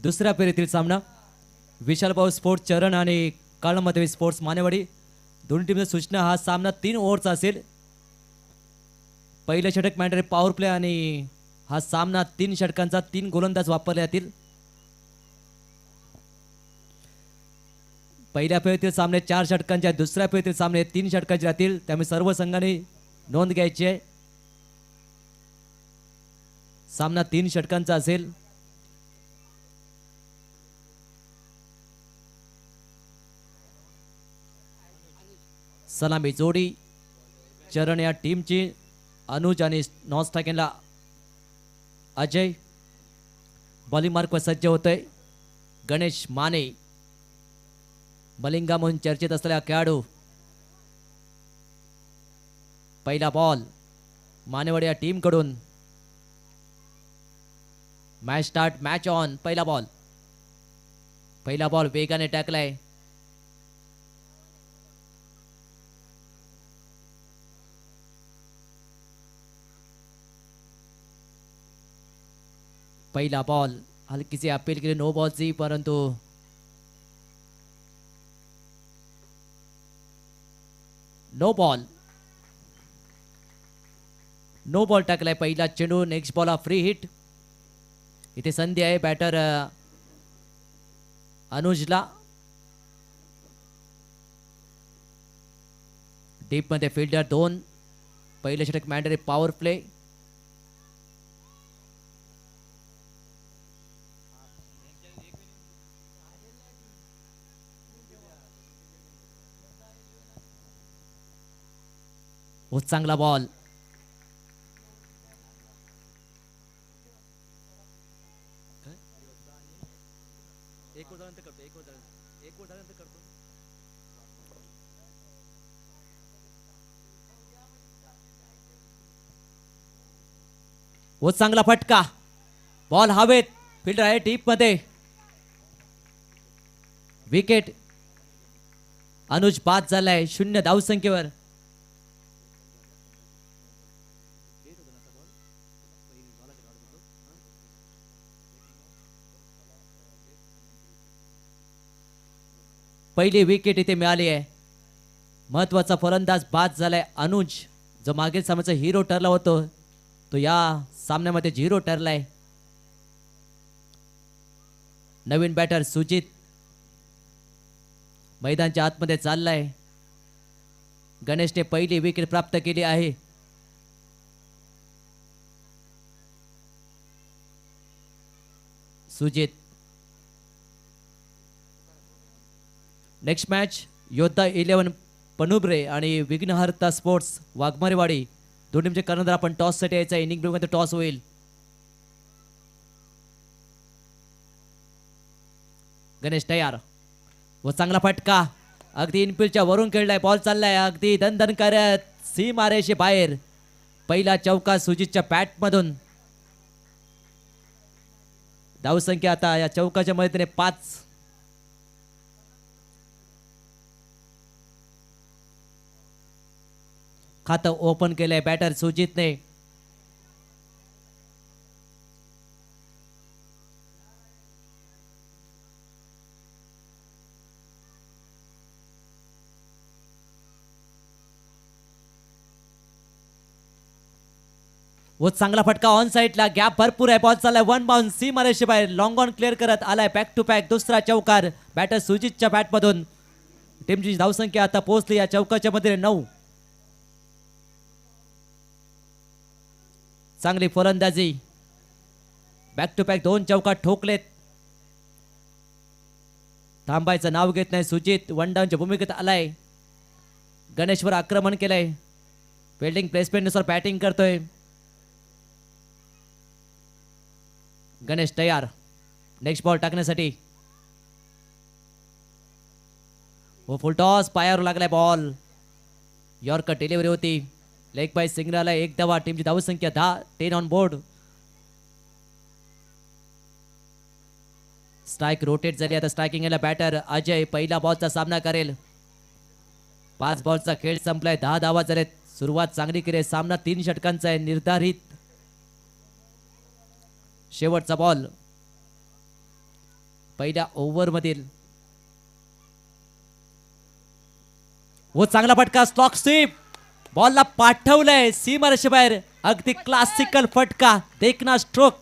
दुसऱ्या फेरीतील सामना विशाल भाऊ स्पोर्ट्स चरण आणि काळमधवी स्पोर्ट्स मानेवाडी दोन्ही टीमच्या सूचना हा सामना 3 ओव्हरचा असेल। पहिलं षटक मॅन्डेटरी पॉवर प्ले आणि हा सामना 3 षटकांचा 3 गोलंदाज वापरले जातील। पहिल्या फेरीतील सामने 4 षटकांचे, दुसऱ्या फेरीतील सामने 3 षटकांचे राहतील, त्यामुळे सर्व संघांनी नोंद घ्यायची आहे। सामना 3 षटकांचा असेल। सलामी जोडी चरण या टीमची, अनुज आणि नॉन स्ट्रायकिंगला अजय। बॉलिंग मार्कवर सज्ज होतोय गणेश माने, मलिंगा म्हणून चर्चेत असलेला खेळाडू। पहिला बॉल मानेवाडी या टीम कडून। Match start, match on. पहिला बॉल वेगाने टाकलाय। पहिला बॉल हलकीची अपील केली नो बॉलची, परंतु नो बॉल टाकलाय। पहिला चेंडू, नेक्स्ट बॉल हा फ्री हिट। इथे संधी आहे बॅटर अनुजला। डीप मध्ये फिल्डर 2। पहिले षटक मॅन्डेटरी पॉवर प्ले। बहुत चांगला बॉल। बहुत चांगला फटका, बॉल हवेत, फिल्डर आहे डीप मध्ये, विकेट। अनुज बाद झालाय 0 धावसंख्येवर। पहिली विकेट इथे मिळाली आहे। महत्वाचा फलंदाज बाद झालाय अनुज, जो मागील सामन्याचा हिरो ठरला होतो तो या सामन्यामध्ये झिरो ठरलाय। नवीन बॅटर सुजित मैदानाच्या आतमध्ये चाललाय। गणेशने पहिली विकेट प्राप्त केली आहे। सुजित। नेक्स्ट मॅच योद्धा 11 पनुब्रे आणि विघ्नहर्ता स्पोर्ट्स वाघमारेवाडी दोन टीमचे कर्णधार आपण टॉस साठी यायचा। इनिंग ब्रेक मध्ये टॉस होईल। गणेश तयार व चांगला फटका, अगदी इनफिल्डच्या वरून खेळलाय, बॉल चाललाय अगदी दणदण करत सीमारेषे बाहेर। पहिला चौका सुजितच्या बॅट मधून। धावसंख्या आता या चौकाच्या मदतीने 5। खातं ओपन केलंय बॅटर सुजितने। वो चांगला फटका ऑन साइडला, गॅप भरपूर आहे, बॉल चाललाय 1 बाउन्स सीमारेषे बाहेर। लॉंग ऑन क्लिअर करत आलाय बॅक टू बॅक दुसरा चौकार बॅटर सुजितच्या बॅट मधून। टीमची धावसंख्या आता पोहोचली या चौकाच्या मध्ये 9। चांगली फलंदाजी, बॅक टू बॅक 2 चौका ठोकलेत। थांबायचं नाव घेत नाही सुजित, वन डाऊनच्या भूमिकेत आलाय। गणेशवर आक्रमण केलंय, फिल्डिंग प्लेसमेंट नुसार बॅटिंग करतोय। गणेश तयार नेक्स्ट बॉल टाकण्यासाठी। वो फुल टॉस, पायावर लागलाय बॉल, यॉर्कर डिलिव्हरी होती। लेग बाय सिंगल 1 धावा। टीमची धावसंख्या 10 ऑन बोर्ड। स्ट्राइक रोटेट झाली, आता स्ट्रायकिंग याला बॅटर अजय पहिला बॉलचा सामना करेल। 5 बॉलचा खेळ संपलाय, 10 धावा झालेत। सुरुवात चांगली केली, सामना 3 षटकांचा आहे निर्धारित। शेवटचा बॉल पहिल्या ओव्हर मधील व चांगला फटका स्टॉक स्वीप बॉलला पाठवलंय सीमारेषेबाहेर अगदी क्लासिकल फटका देखना स्ट्रोक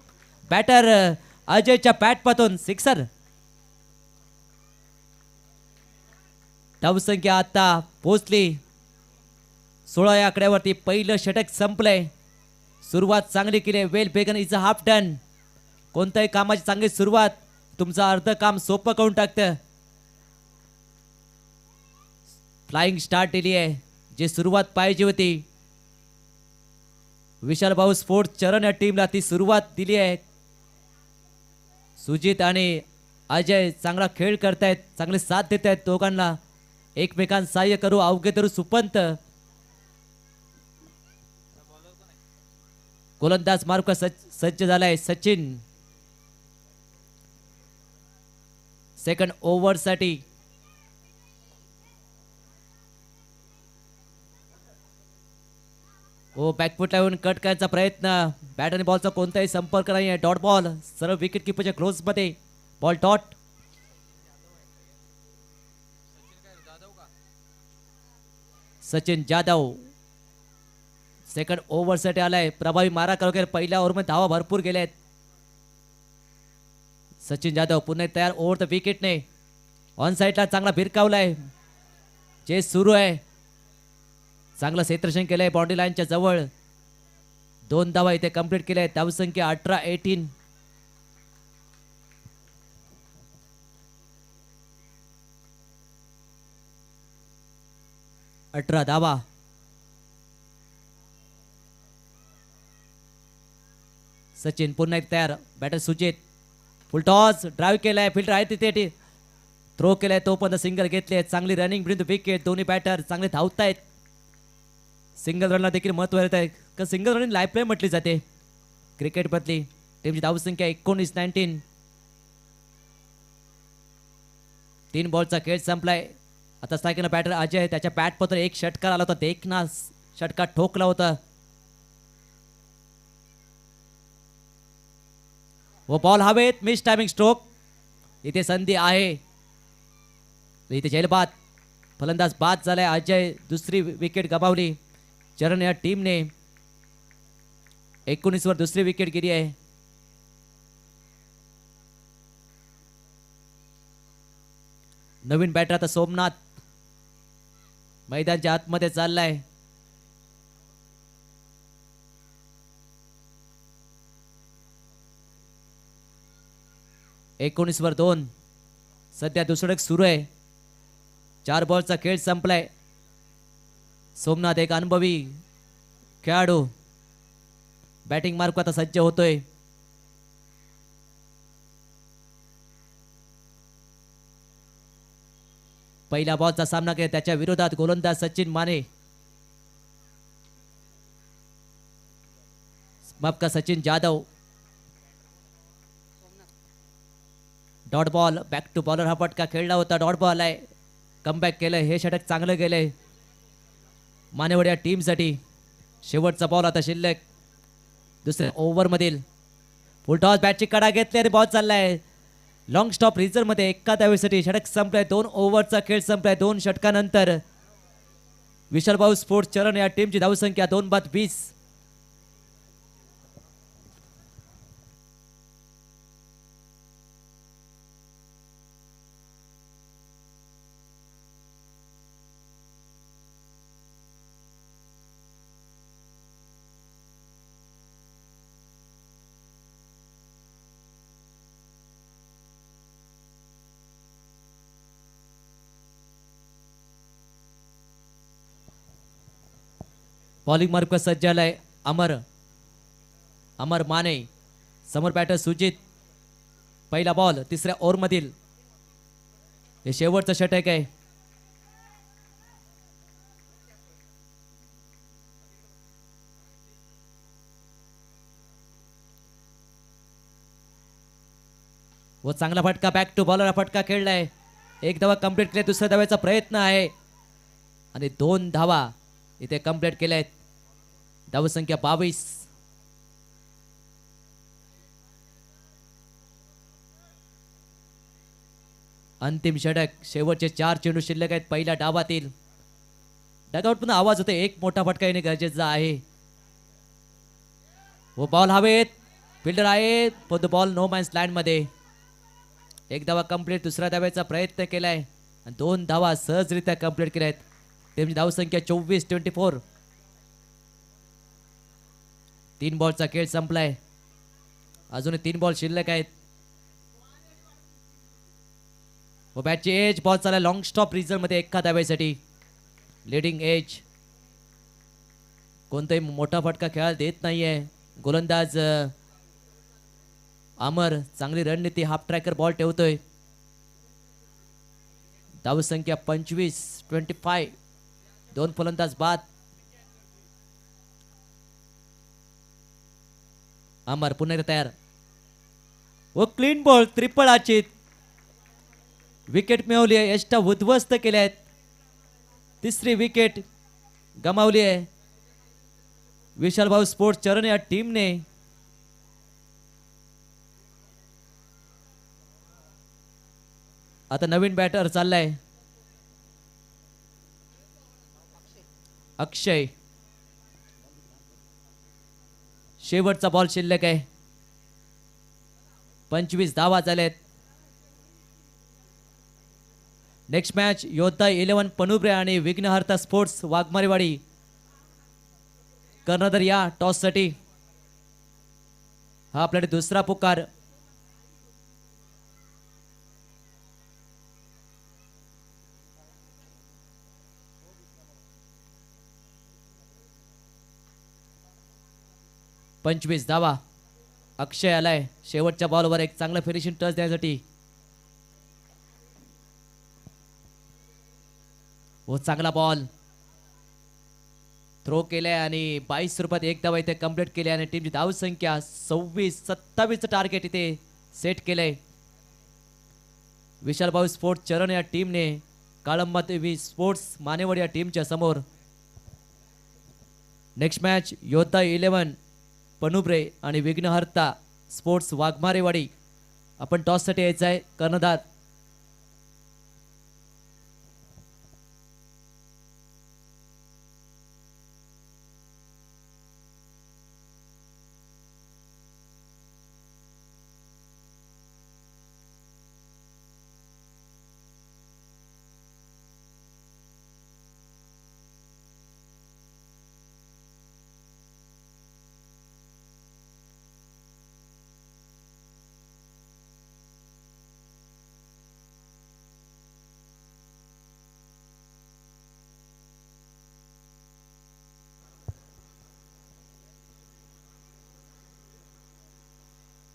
बॅटर अजयच्या बॅट पातून सिक्सर धावसंख्या आता पोहोचली 16 या आकड्यावरती पहिलं षटक संपलंय सुरुवात चांगली केली वेल बेगन इज अ हाफ डन कोणत्याही कामाची चांगली सुरुवात तुमचं अर्ध काम सोपं करून टाकतं फ्लाइंग स्टार्ट दिली आहे जी सुरुवात पाहिजे होती विशाल भाऊ स्पोर्ट्स चरण या टीमला ती सुरुवात दिली आहे सुजित आणि अजय चांगला खेळ करतायत चांगले साथ देत आहेत दोघांना एकमेकांना सहाय्य करू अवघे धरू सुपंत गोलंदाज मार्क सज्ज झालाय सचिन सेकंड ओव्हर साठी हो बॅकफुटला येऊन कट करायचा प्रयत्न बॅट आणि बॉलचा कोणताही संपर्क नाही आहे डॉट बॉल सर्व विकेट किपरच्या क्लोज मध्ये ball dot Sachin Jadhav second over साठी आलाय प्रभावी मारा वगैरे पहिल्या ओव्हर मध्ये धावा भरपूर गेलेत सचिन जाधव पुन्हा तयार ओव्हर द विकेटने ऑन साईडला चांगला भिरकावलाय जे सुरू आहे चांगलं क्षेत्ररक्षण केलंय बाउंड्री लाईनच्या जवळ 2 धावा इथे कंप्लीट केल्या आहेत धावसंख्या 18 18 धावा सचिन पुन्हा एक तयार batter Sujit full toss drive केलाय फिल्डर आहे तिथे थ्रो केलाय तो पण सिंगल घेतले चांगली रनिंग बिटवीन द विकेट दोन्ही बॅटर चांगले धावतायत सिंगल रनला देखील महत्व येत आहे का सिंगल रन लाईफ प्ले म्हटली जाते क्रिकेट मधली टीमची धावसंख्या 19 3 बॉलचा खेळ संपलाय आता स्ट्रायकरला बॅटर अजय त्याच्या बॅट पत्र एक षटकार आला होता देखना षटकार ठोकला होता व बॉल हवेत मिस टायमिंग स्ट्रोक इथे संधी आहे इथे झेलबाद फलंदाज बाद झालाय अजय दुसरी विकेट गमावली चरण या टीमने 19 वर दुसरी विकेट गेली आहे नवीन बॅटर आता सोमनाथ मैदानच्या आतमध्ये चाललाय एकोणीस वर 2 सध्या दुसरं सुरू आहे 4 बॉलचा खेळ संपलाय सोमनाथ एक अनुभवी खेळाडू बॅटिंग मार्क आता सज्ज होतोय पहिल्या बॉलचा सामना केला त्याच्या विरोधात गोलंदाज सचिन माने माफ का Sachin Jadhav dot ball back to bowler हा फटका खेळला होता डॉट बॉल आहे कमबॅक केलंय हे षटक चांगलं गेलंय मानेवड या टीमसाठी शेवटचा बॉल आता शिल्लक दुसऱ्या ओव्हर मधील फुल टॉस बॅटची कडा घेतली आणि बॉल चाललाय लॉंग स्टॉप रिझर्व मध्ये एका धावेसाठी षटक संपलाय 2 ओव्हरचा खेळ संपलाय 2 षटकानंतर विशाल भाऊ स्पोर्ट्स चरण या टीमची धावसंख्या 2-20 बॉलिंग मार्क सज्ज झालाय अमर माने समोर बॅटर सुजित पहिला बॉल तिसऱ्या ओव्हर मधील हे शेवटचं षटक आहे व चांगला फटका बॅक टू बॉलर फटका खेळलाय एक धावा कंप्लीट केली दुसऱ्या धाव्याचा प्रयत्न आहे आणि 2 धावा इथे कंप्लीट केल्या आहेत धावसंख्या 22 अंतिम षटक शेवटचे 4 चेंडू शिल्लक आहेत पहिल्या डावातील. डगआउट पुन्हा आवाज होते. एक मोठा फटका येणे गरजेचं आहे. वो बॉल हवेत. फिल्डर आहे पण बॉल नो मॅन्स लँड मध्ये. एक धावा कंप्लीट. दुसऱ्या धाव्याचा प्रयत्न केलाय आणि 2 धावा सहजरित्या कंप्लीट केल्या आहेत. टीमची धावसंख्या 24-24. 3 बॉलचा खेळ संपलाय. अजून 3 बॉल शिल्लक आहेत. व बॅटची एज. बॉल चालला लॉंग स्टॉप रिझल्ट मध्ये एका धाव्यासाठी. Leading age. कोणताही मोठा फटका खेळायला देत नाहीये गोलंदाज अमर. चांगली रणनीती. हाफ ट्रॅकर बॉल ठेवतोय. धावसंख्या 25-25. 2 फलंदाज बाद. अमर पुन्हा एकदा तयार. व क्लीन बॉल. ट्रिपल आचित. विकेट मिळवली आहे. यष्टा उद्ध्वस्त केल्या आहेत. 3री विकेट गमावली आहे. विशाल भाऊ स्पोर्ट्स चरण या टीमने आता नवीन बॅटर चाललाय अक्षय. शेवटचा बॉल शिल्लक आहे. 25 धावा झाल्यात. नेक्स्ट मॅच योद्धा 11 पनुब्रे आणि विघ्नहर्ता स्पोर्ट्स वाघमारेवाडी. कर्णधार या टॉस साठी. हा आपल्याकडे दुसरा पुकार. पंचवीस धावा. अक्षय आलाय शेवटच्या बॉलवर एक चांगला फिनिशिंग टच देण्यासाठी. हो चांगला बॉल थ्रो केलाय आणि 22 रुपयात एक धावा इथे कंप्लीट केली आणि टीमची धावसंख्या 26-27 टार्गेट इथे सेट केलंय. विशाल भाऊ स्पोर्ट्स चरण या टीमने काळंबा देवी स्पोर्ट्स मानेवाडी या टीमच्या समोर. नेक्स्ट मॅच योद्धा 11 पनुब्रे आणि विघ्नहर्ता स्पोर्ट्स वाघमारेवाडी. आपण टॉस साठी यायचं आहे. कर्णधार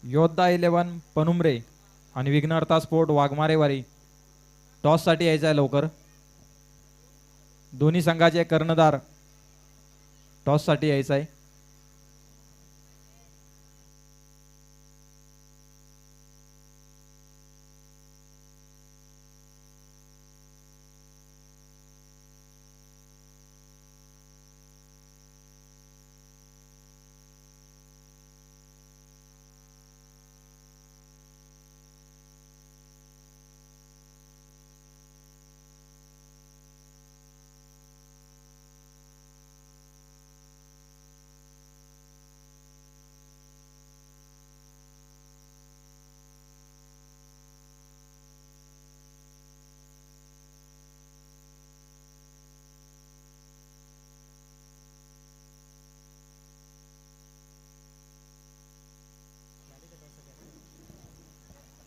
योद्धा 11 पनुमरे आणि विघ्नहर्ता स्पोर्ट वाघमारेवाडी टॉस साठी यायचं आहे लवकर. दोन्ही संघाचे कर्णधार टॉस साठी यायचं आहे.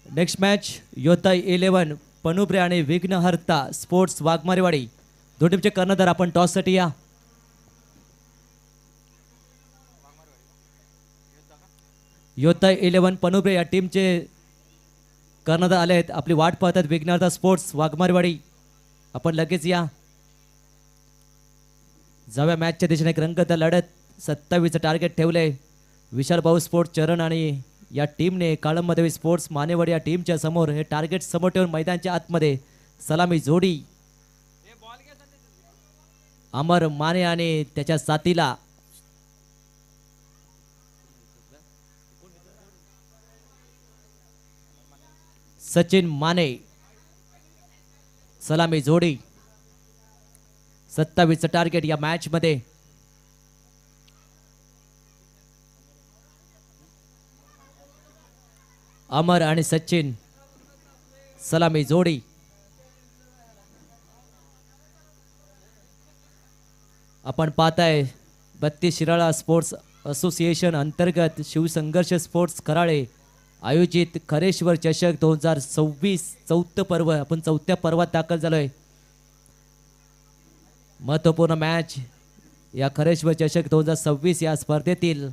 नेक्स्ट मॅच योद्धा 11 पनुब्रे आणि विघ्नहर्ता स्पोर्ट्स वाघमारेवाडी. दोन टीमचे कर्णधार आपण टॉस साठी या. योद्धा 11 पनुब्रे या टीमचे कर्णधार आले आहेत. आपली वाट पाहतात विघ्नहर्ता स्पोर्ट्स वाघमारेवाडी. आपण लगेच या. जाव्या मॅचच्या दिशेने एक रंगत लढत. 27चं टार्गेट ठेवलंय विशाल भाऊ स्पोर्ट्स चरण आणि या टीमने काळंबादेवी स्पोर्ट्स मानेवाडी या टीमच्या समोर हे टार्गेट समोर ठेवून मैदानाच्या आतमध्ये सलामी जोडी. अमर माने आणि त्याच्या साथीला सचिन माने. सलामी जोडी 27 टार्गेट या मॅच मध्ये. अमर आणि सचिन सलामी जोडी. आपण पाहताय 32 शिराळा स्पोर्ट्स असोसिएशन अंतर्गत शिवसंघर्ष स्पोर्ट्स कराळे आयोजित खरेश्वर चषक 2026 चौथं पर्व. आपण चौथ्या पर्वात दाखल झालोय. महत्वपूर्ण मॅच या खरेश्वर चषक 2026 या स्पर्धेतील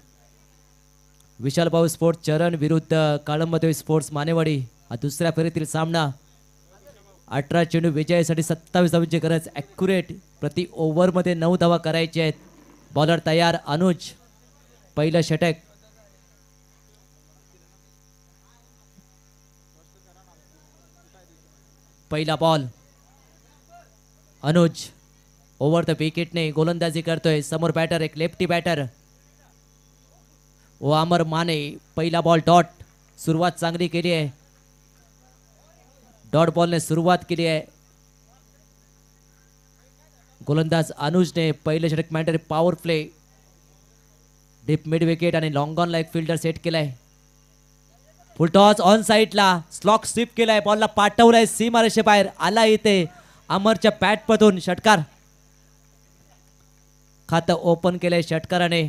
विशाल भाऊ स्पोर्ट्स चरण विरुद्ध काळंबदेव स्पोर्ट्स मानेवाडी हा दुसऱ्या फेरीतील सामना. 18 चेंडू विजयासाठी 27 धावांची गरज. ॲक्युरेट प्रति ओव्हरमध्ये 9 धावा करायचे आहेत. बॉलर तयार अनुज. पहिलं षटक. पहिला बॉल. अनुज ओव्हर द विकेटने गोलंदाजी करतोय. समोर बॅटर एक लेफ्टी बॅटर व अमर माने. पहिला बॉल डॉट. सुरुवात चांगली केली आहे. डॉट बॉलने सुरुवात केली आहे. गोलंदाज अनुजने पहिले षटक मॅटर power play deep mid wicket आणि long on like fielder set केलाय. फुल टॉस ऑन साईडला स्लॉक स्वीप केलाय. बॉलला पाठवलाय सीमारेषे बाहेर आला. इथे अमरच्या पॅटमधून षटकार. खातं ओपन केलंय षटकाराने.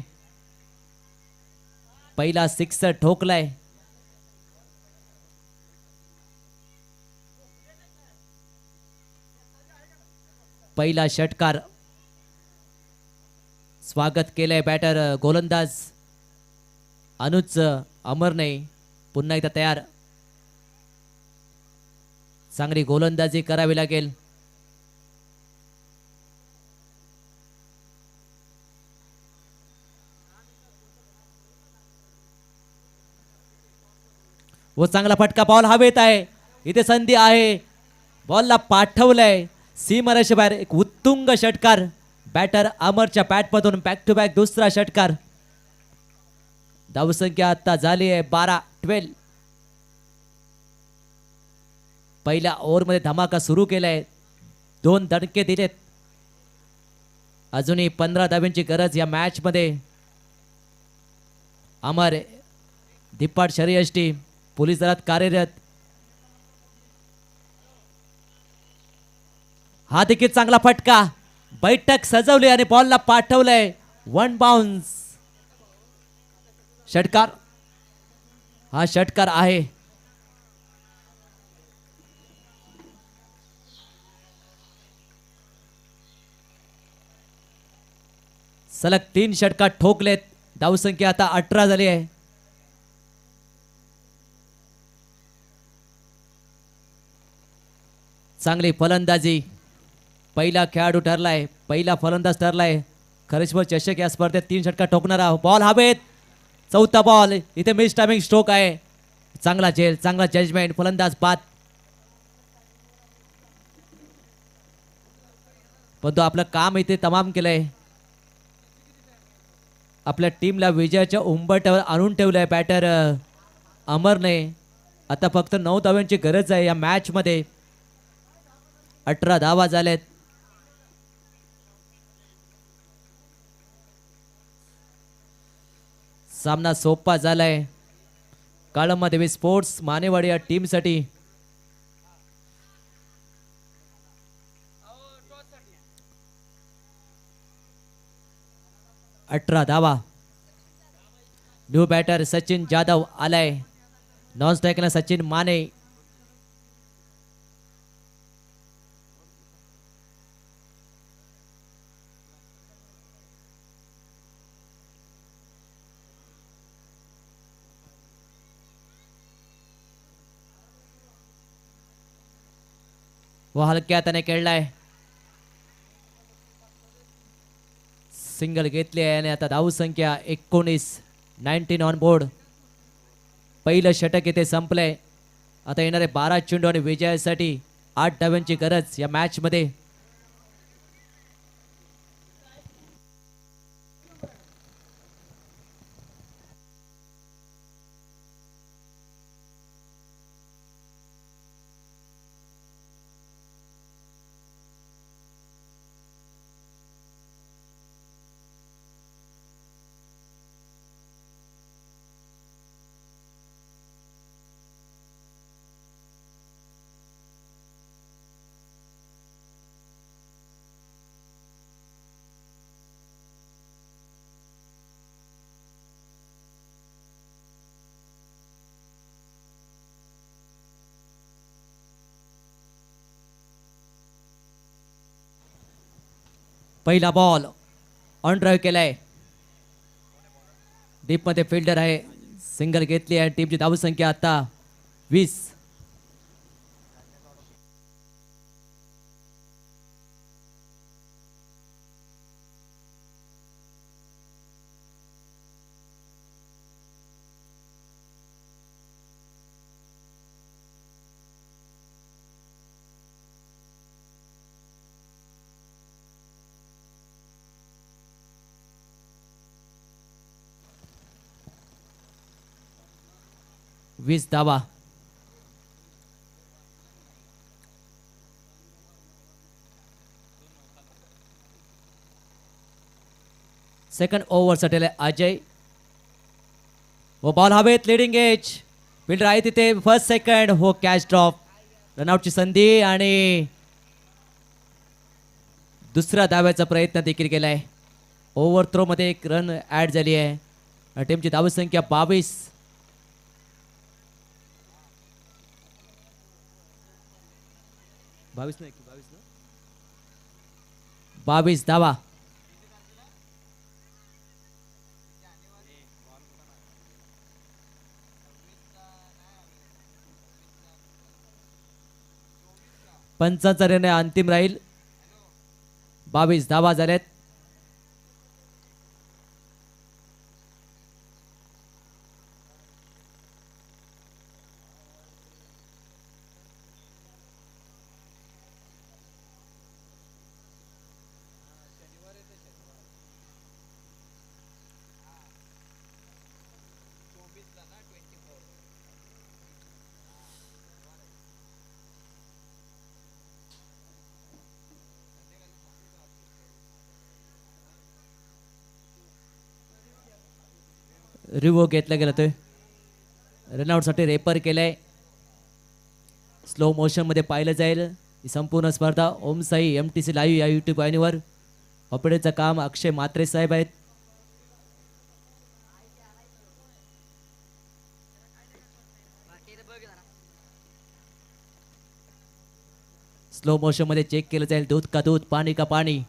पहिला सिक्सर ठोकलाय. पहिला षटकार. स्वागत केलंय बॅटर गोलंदाज अनुज अमरने. पुन्हा एकदा तयार. चांगली गोलंदाजी करावी लागेल. व चांगला फटका. बॉल हवेत आहे. इथे संधी आहे. बॉलला पाठवलंय सीमारेषे बाहेर. एक उत्तुंग षटकार बॅटर अमरच्या बॅटमधून. बॅक टू बॅक दुसरा षटकार. धावसंख्या आता झाली आहे 12-12. पहिल्या ओव्हरमध्ये धमाका सुरू केलाय. 2 दणके दिलेत. अजूनही 15 धावांची गरज या मॅच मध्ये. अमर धिप्पाड शर्यष्टी पोलीस दलात कार्यरत. हा देखील चांगला फटका. बैठक सजवली आणि बॉलला पाठवलंय. 1 बाउन्स. षटकार. हा षटकार आहे. सलग 3 षटकार ठोकलेत. धावसंख्या आता 18 झाली आहे. चांगली फलंदाजी. पहिला खेळाडू ठरलाय. पहिला फलंदाज ठरलाय. खरेश्वर चषक या स्पर्धेत 3 षटकार ठोकणारा. बॉल हवेत. चौथा बॉल. इथे मिस टायमिंग स्ट्रोक आहे. चांगला झेल. चांगला जजमेंट. फलंदाज बाद. पण तो आपलं काम इथे तमाम केलंय. आपल्या टीमला विजयाच्या उंबरठ्यावर आणून ठेवलंय बॅटर अमरने. आता फक्त 9 धावांची गरज आहे या मॅच मध्ये. 18 धावा झाल्यात. सामना सोपा झालाय काळंबदेवी स्पोर्ट्स मानेवाडी या टीमसाठी. अठरा धावा. न्यू बॅटर सचिन जाधव आलाय. नॉन स्ट्राईकला सचिन माने. व हलक्या हाताने खेळलाय. सिंगल घेतली आहे आणि आता धाव संख्या 19 ऑन बोर्ड. पहिलं षटक इथे संपलंय. आता येणारे 12 चेंडू आणि विजयासाठी 8 धावांची गरज या मॅच मध्ये. पहिला बॉल ऑन ड्राईव्ह केलाय. डीपमध्ये फिल्डर आहे. सिंगल घेतली आहे. टीमची धावसंख्या आता 20. वीस धावा. सेकंड ओव्हर साठी अजय. वो बॉल हवेत. लिडिंग एज फिल्डर आहे तिथे. फर्स्ट सेकंड हो कॅच ड्रॉप. रनआउटची संधी आणि दुसऱ्या धाव्याचा प्रयत्न देखील केलाय. ओव्हर थ्रो मध्ये एक रन ऍड झाली आहे. टीमची धावसंख्या 22. 22 धावा. पंचांचा निर्णय अंतिम राहील. 22 धावा झाल्यात. रिवो घेतला गेला तो. रनआउटसाठी रेपर केलाय. स्लो मोशन मध्ये पाहिलं जाईल ही संपूर्ण स्पर्धा. ओम साई MTC लाईव्ह या यूट्यूब वाहिनीवर. ऑपरेटरचं काम अक्षय म्हात्रे साहेब आहेत. स्लो मोशन मध्ये चेक केलं जाईल. दूध का दूध, पाणी का पाणी.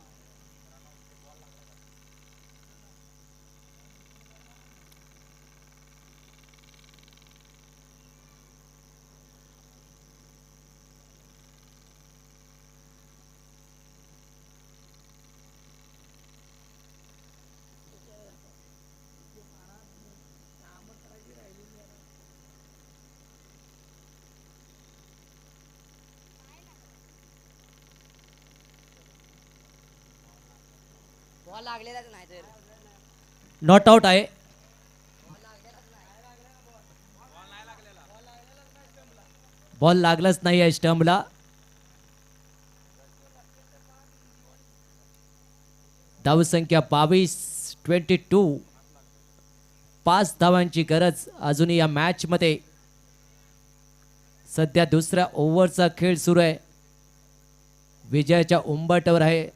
बॉल लागलेलाच नाही तर. नॉट आउट आहे. बॉल लागलाच नाही आहे स्टंपला. धावसंख्या 22. 22. 5 धावांची गरज अजूनही या मॅच मध्ये. सध्या दुसऱ्या ओव्हरचा खेळ सुरू आहे. विजयाच्या उंबरठ्यावर आहे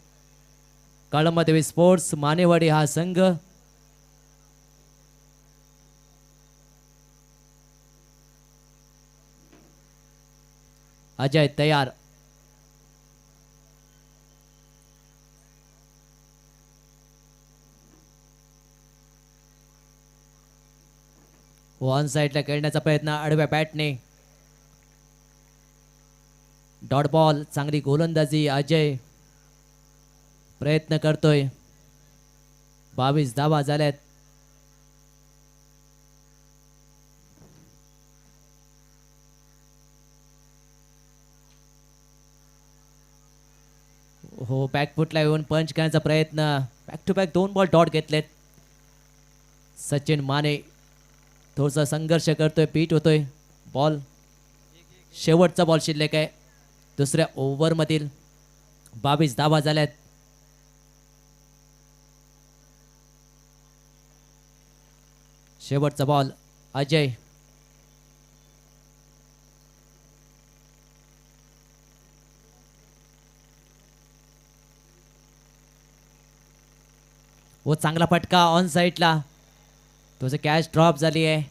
काळमदेवी स्पोर्ट्स मानेवाडी हा संघ. अजय तयार. ऑन साइडला खेळण्याचा प्रयत्न आडव्या बॅटने. Dot ball. चांगली गोलंदाजी. अजय प्रयत्न करतोय. 22 धावा झाल्यात. हो बॅकफुटला येऊन पंच करण्याचा प्रयत्न. Back to back 2 ball dot घेतलेत. सचिन माने थोडासा संघर्ष करतोय. पीट होतोय. बॉल शेवटचा बॉल शिल्लक आहे दुसऱ्या ओव्हर मधील. 22 धावा झाल्यात. शेवटचा बॉल. अजय. वो चांगला फटका ऑन साईडला. तुझं कॅच ड्रॉप झाली आहे.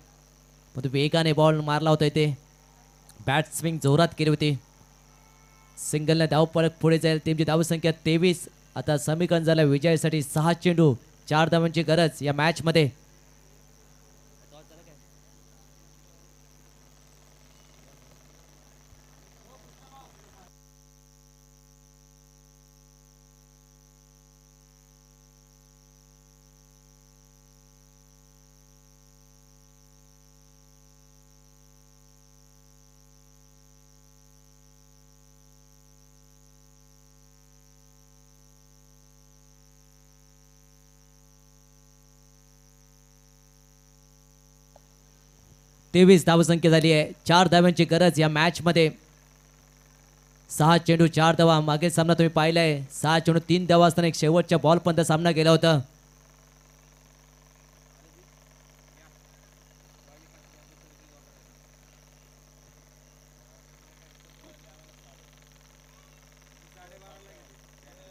पण तू वेगाने बॉल मारला होता इथे. बॅट स्विंग जोरात केली होती. सिंगलने धाव परत पुढे जाईल. टीमची धावसंख्या 23. आता समीकरण झालं विजयासाठी 6 चेंडू 4 धावांची गरज या मॅच मध्ये. तेवीस धावसंख्या झाली आहे. 4 धाव्यांची गरज या मॅच मध्ये. 6 चेंडू 4 धावा. मागील सामना तुम्ही पाहिलाय 6 चेंडू 3 धावा असताना एक शेवटच्या बॉल पर्यंत सामना गेला होता.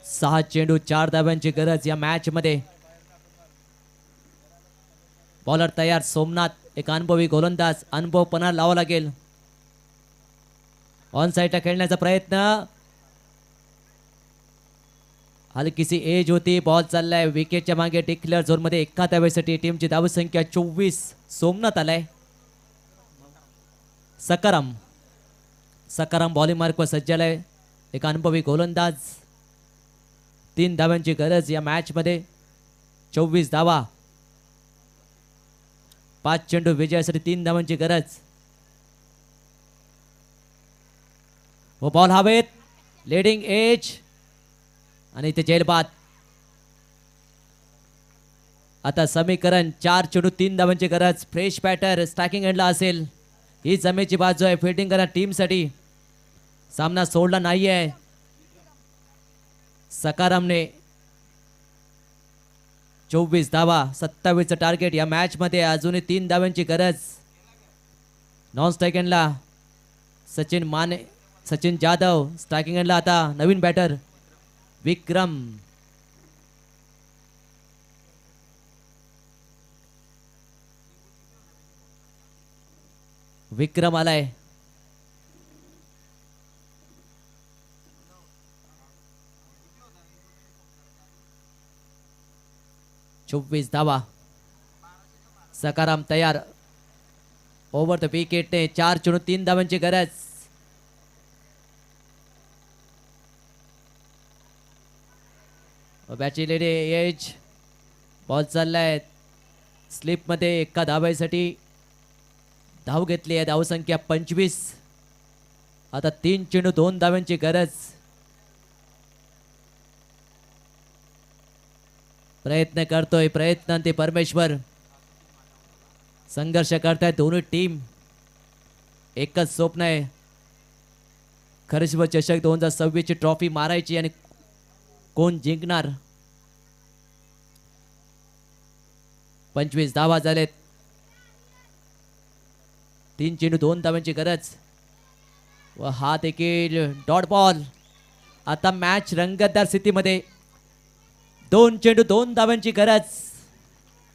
सहा चेंडू 4 धाव्यांची गरज या मॅच मध्ये. बॉलर तयार सोमनाथ, एक अनुभवी गोलंदाज, अनुभव पणा लावा लागेल. ऑन साईडला खेळण्याचा प्रयत्न, हलकीसी एज होती. बॉल चाललाय विकेटच्या मागे डिक्लेअर झोन मध्ये. एका धावेसाठी टीमची धावसंख्या 24. सोमनाथ आलाय. सकाराम बॉलिंग मार्कवर सज्ज आलाय. एक अनुभवी गोलंदाज. 3 धाव्यांची गरज या मॅच मध्ये. 24 धावा. 5 चेंडू विजयासाठी 3 धावांची गरज. व बॉल हवेत. लेडिंग एज आणि इथे जेलबाद. आता समीकरण 4 चेंडू 3 धावांची गरज. फ्रेश बॅटर स्ट्रायकिंग एंडला असेल. ही जमेची बाजू आहे फिल्डिंग करा टीमसाठी. सामना सोडला नाहीये. सकारामने 24 धावा, 27चं टार्गेट या मॅच मध्ये. अजूनही 3 धाव्यांची गरज. नॉन स्ट्राइक एंडला सचिन जाधव. स्ट्रायकिंग एंडला आता नवीन बॅटर विक्रम. विक्रम आलाय. चोवीस धावा. सकाराम तयार. ओव्हर द विकेटने 4 चेंडू 3 धावांची गरज. बॅची लेडी एज. बॉल चाललाय स्लिप मध्ये. एका धावासाठी धाव घेतली आहे. धावसंख्या 25. आता 3 चेंडू 2 धावांची गरज. प्रयत्न करतोय. प्रयत्नांती परमेश्वर. संघर्ष करतायत दोन्ही टीम. एकच स्वप्न आहे, खरशिव चषक 2026 ची ट्रॉफी मारायची. आणि कोण जिंकणार. 25 धावा झालेत. 3 चेंडू 2 धावांची गरज. व हा देखील डॉट बॉल. आता मॅच रंगतदार स्थितीमध्ये. 2 चेंडू 2 धावांची गरज.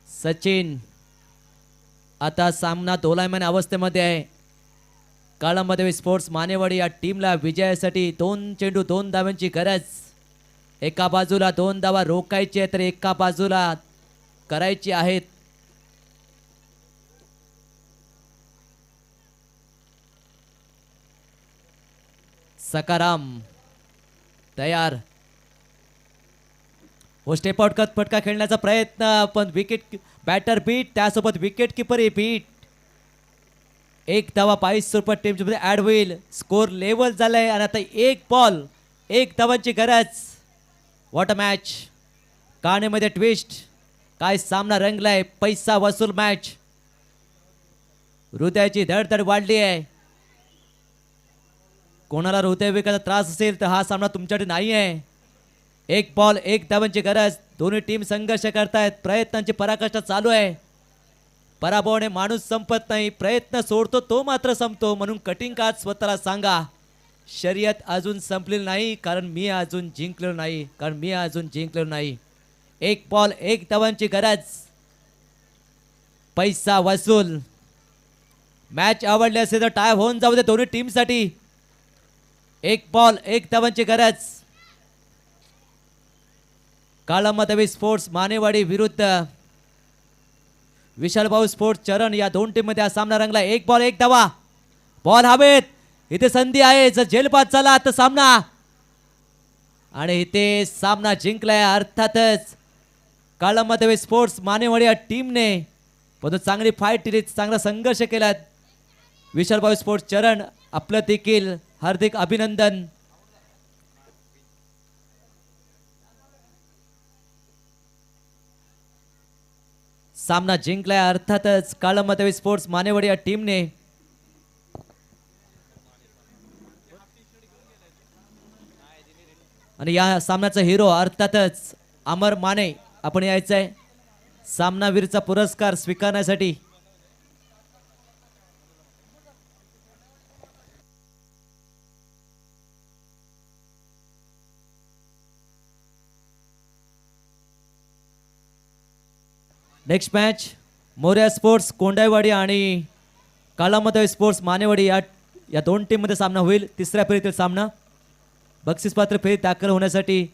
सचिन. आता सामना दोलायमान अवस्थेमध्ये आहे. काळामध्ये स्पोर्ट्स मानेवाडी या टीमला विजयासाठी 2 चेंडू 2 धावांची गरज. एका बाजूला 2 धावा रोखायची आहे तर एका बाजूला करायची आहेत. सकाराम तयार. व स्टेप आउट करत फटका खेळण्याचा प्रयत्न, पण विकेट बॅटर बीट, त्यासोबत विकेट किपरही बीट. 1 धावा 22 सुपर टीमच्या मध्ये ऍड होईल. स्कोर लेवल झालाय आणि आता 1 बॉल 1 धावांची गरज. What a match. कहाणीमध्ये ट्विस्ट. काय सामना रंगलाय. पैसा वसूल मॅच. हृदयाची धडधड वाढली आहे. कोणाला हृदयविकाराचा त्रास असेल तर हा सामना तुमच्यासाठी नाही आहे. 1 बॉल 1 धावांची गरज. दोन्ही टीम संघर्ष करतायत. प्रयत्नांची पराकाष्ठा चालू आहे. पराभवाने माणूस संपत नाही. प्रयत्न सोडतो तो मात्र संपतो. म्हणून कटिंग कार्ड स्वतःला सांगा, शर्यत अजून संपलेली नाही, कारण मी अजून जिंकलेलो नाही. 1 बॉल 1 धावांची गरज. पैसा वसूल. मॅच आवडली असेल तर टाय होऊन जाऊ दे दोन्ही टीमसाठी. 1 बॉल 1 धावांची गरज. काळामधवी स्पोर्ट्स मानेवाडी विरुद्ध विशालभाऊ स्पोर्ट्स चरण या दोन टीम मध्ये हा सामना रंगला. एक बॉल एक धावा. बॉल हवेत. इथे संधी आहे, जर झेलबाद झाला तर सामना, आणि इथे सामना जिंकलाय अर्थातच काळामधवी स्पोर्ट्स मानेवाडी या टीमने. पण चांगली फाईट दिली, चांगला संघर्ष केला विशालभाऊ स्पोर्ट्स चरण. आपलं देखील हार्दिक अभिनंदन. सामना जिंकलाय अर्थातच काळामधवी स्पोर्ट्स मानेवाडी या टीमने. आणि या सामन्याचा हिरो अर्थातच अमर माने. आपण यायचंय सामनावीरचा पुरस्कार स्वीकारण्यासाठी. नेक्स्ट मॅच मोर्या स्पोर्ट्स कोंडाईवाडी आणि काळामधवी स्पोर्ट्स मानेवाडी या दोन टीम मध्ये सामना होईल. तिसऱ्या फेरीतील सामना. बक्षीसपात्र फेरीत दाखल होण्यासाठी